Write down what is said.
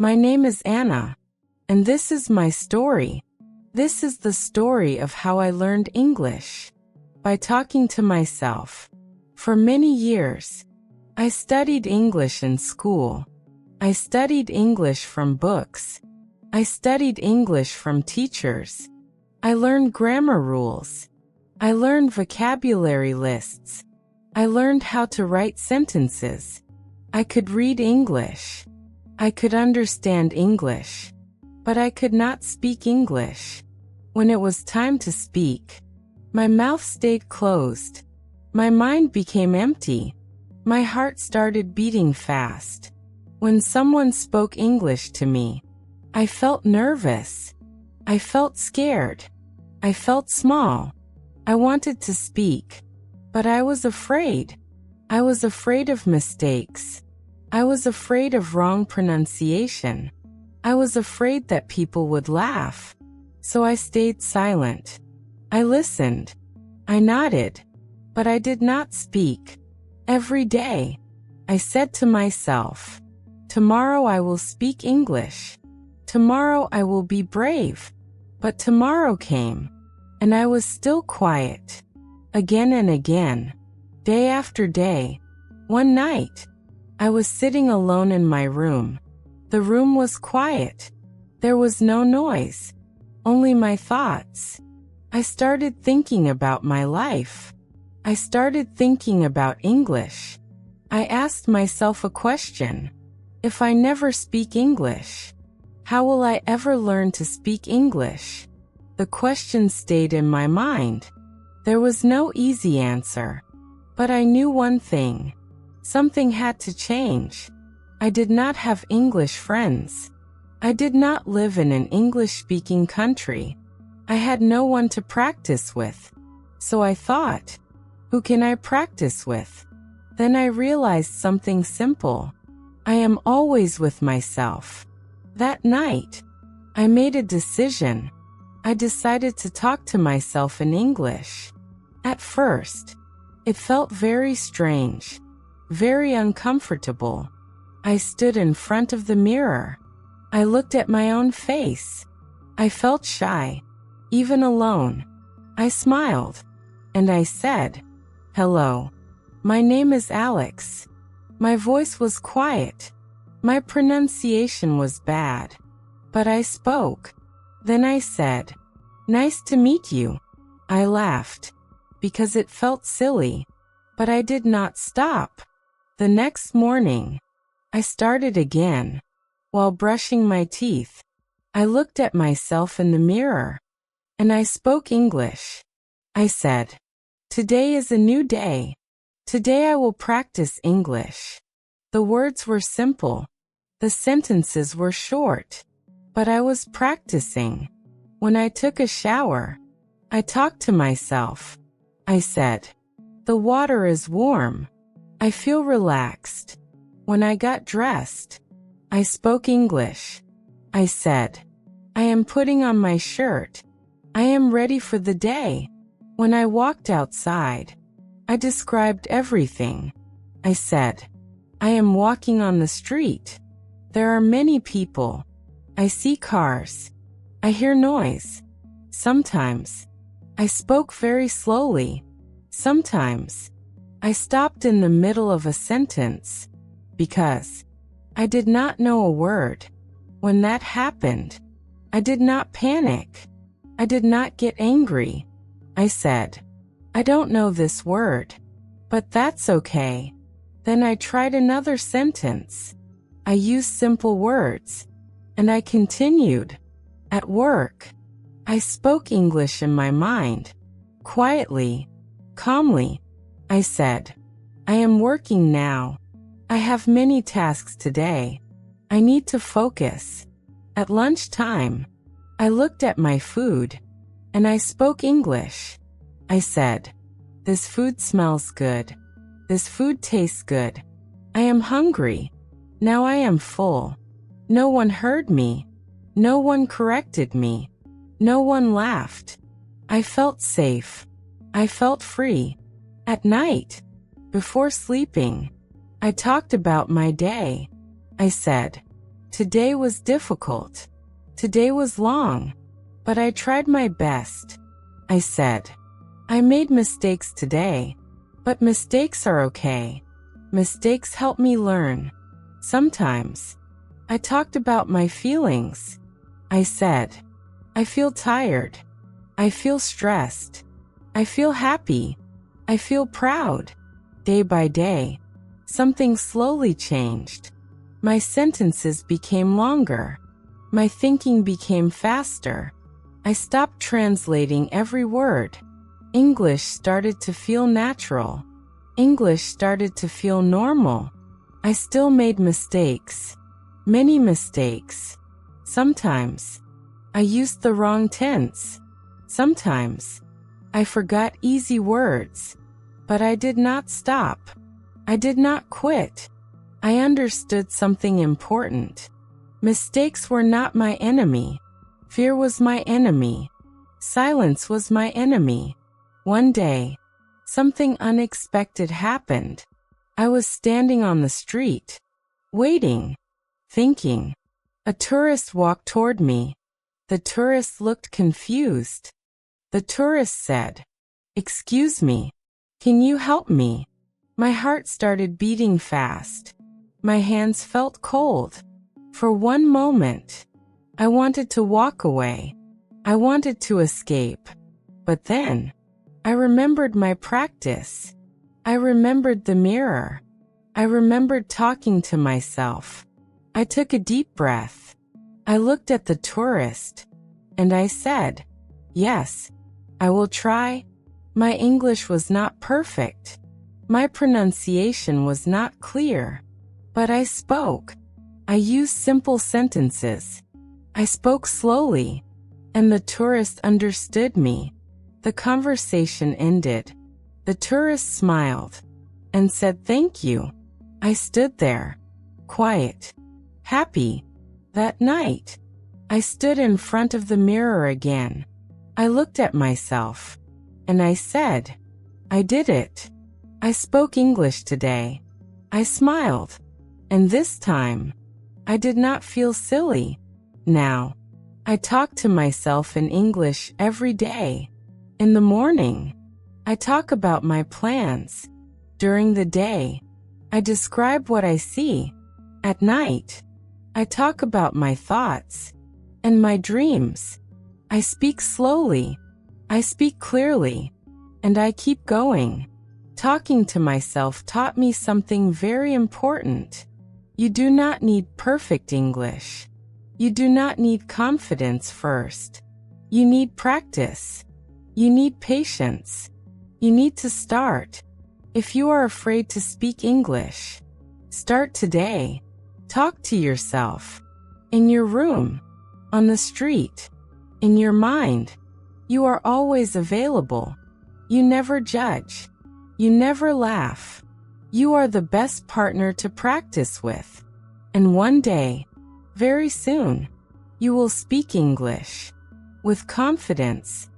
My name is Anna, and this is my story. This is the story of how I learned English. By talking to myself. For many years, I studied English in school. I studied English from books. I studied English from teachers. I learned grammar rules. I learned vocabulary lists. I learned how to write sentences. I could read English. I could understand English. But I could not speak English. When it was time to speak, my mouth stayed closed. My mind became empty. My heart started beating fast. When someone spoke English to me, I felt nervous. I felt scared. I felt small. I wanted to speak, but I was afraid. I was afraid of mistakes. I was afraid of wrong pronunciation. I was afraid that people would laugh. So I stayed silent. I listened. I nodded. But I did not speak. Every day, I said to myself, tomorrow I will speak English. Tomorrow I will be brave. But tomorrow came, and I was still quiet. Again and again, day after day. One night, I was sitting alone in my room. The room was quiet. There was no noise, only my thoughts. I started thinking about my life. I started thinking about English. I asked myself a question. If I never speak English, how will I ever learn to speak English? The question stayed in my mind. There was no easy answer. But I knew one thing. Something had to change. I did not have English friends. I did not live in an English-speaking country. I had no one to practice with. So I thought, who can I practice with? Then I realized something simple. I am always with myself. That night, I made a decision. I decided to talk to myself in English. At first, it felt very strange, very uncomfortable. I stood in front of the mirror. I looked at my own face. I felt shy, even alone. I smiled, and I said, "Hello. My name is Alex." My voice was quiet. My pronunciation was bad. But I spoke. Then I said, "Nice to meet you." I laughed, because it felt silly. But I did not stop. The next morning, I started again. While brushing my teeth, I looked at myself in the mirror. And I spoke English. I said, "Today is a new day. Today I will practice English." The words were simple. The sentences were short. But I was practicing. When I took a shower, I talked to myself. I said, "The water is warm. I feel relaxed." When I got dressed, I spoke English. I said, "I am putting on my shirt. I am ready for the day." When I walked outside, I described everything. I said, "I am walking on the street. There are many people. I see cars. I hear noise." Sometimes, I spoke very slowly. Sometimes, I stopped in the middle of a sentence, because I did not know a word. When that happened, I did not panic. I did not get angry. I said, "I don't know this word, but that's okay." Then I tried another sentence. I used simple words, and I continued. At work, I spoke English in my mind. Quietly, calmly, I said, "I am working now. I have many tasks today. I need to focus." At lunchtime, I looked at my food, and I spoke English. I said, "This food smells good. This food tastes good. I am hungry. Now I am full." No one heard me. No one corrected me. No one laughed. I felt safe. I felt free. At night, before sleeping, I talked about my day. I said, Today was difficult. Today was long. But I tried my best. I said. I made mistakes today. But mistakes are okay. Mistakes help me learn. Sometimes. I talked about my feelings. I said. I feel tired. I feel stressed. I feel happy. I feel proud. Day by day, something slowly changed. My sentences became longer. My thinking became faster. I stopped translating every word. English started to feel natural. English started to feel normal. I still made mistakes. Many mistakes. Sometimes, I used the wrong tense. Sometimes, I forgot easy words. But I did not stop. I did not quit. I understood something important. Mistakes were not my enemy. Fear was my enemy. Silence was my enemy. One day, something unexpected happened. I was standing on the street, waiting, thinking. A tourist walked toward me. The tourist looked confused. The tourist said, "Excuse me. Can you help me?" My heart started beating fast. My hands felt cold. For one moment, I wanted to walk away. I wanted to escape. But then, I remembered my practice. I remembered the mirror. I remembered talking to myself. I took a deep breath. I looked at the tourist, and I said, "Yes, I will try." My English was not perfect. My pronunciation was not clear. But I spoke. I used simple sentences. I spoke slowly, and the tourist understood me. The conversation ended. The tourist smiled and said thank you. I stood there, quiet, happy. That night, I stood in front of the mirror again. I looked at myself. And I said, I did it. I spoke English today. I smiled. And this time, I did not feel silly. Now, I talk to myself in English every day. In the morning, I talk about my plans. During the day, I describe what I see. At night, I talk about my thoughts and my dreams. I speak slowly. I speak clearly, and I keep going. Talking to myself taught me something very important. You do not need perfect English. You do not need confidence first. You need practice. You need patience. You need to start. If you are afraid to speak English, start today. Talk to yourself. In your room, on the street, in your mind. You are always available. You never judge. You never laugh. You are the best partner to practice with. And one day, very soon, you will speak English with confidence